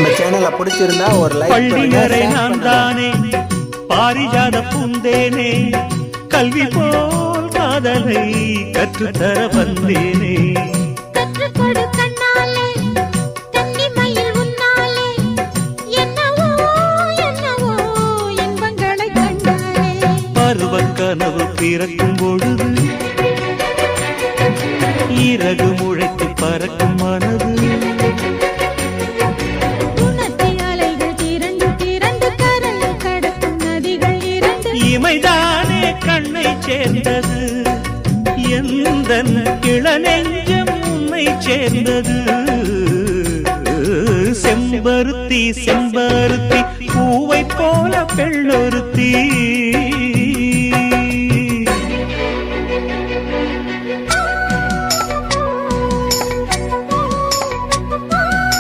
நம்ம சேனலை பிடிச்சிருந்தா ஒரு லைக் பள்ளியறை நான் தானே பாரிஜாத பூந்தேனே கல்வி போல் காதலை கற்றுத்தர வந்தேனே கற்றுக்கொடு கண்ணாலே கன்னிமயில் உன்னாலே என்னவோ என்னவோ இன்பங்களை கண்டாலே பருவக் கனவு பிறக்கும் பொழுது இறகு முளைத்து பறக்கும் மனது இமைதானே கண்ணை சேர்ந்தது எந்தன் இளநெஞ்சம் உன்னை சேர்ந்தது செம்பருத்தி செம்பருத்தி பூவை போல பெண்ணொருத்தி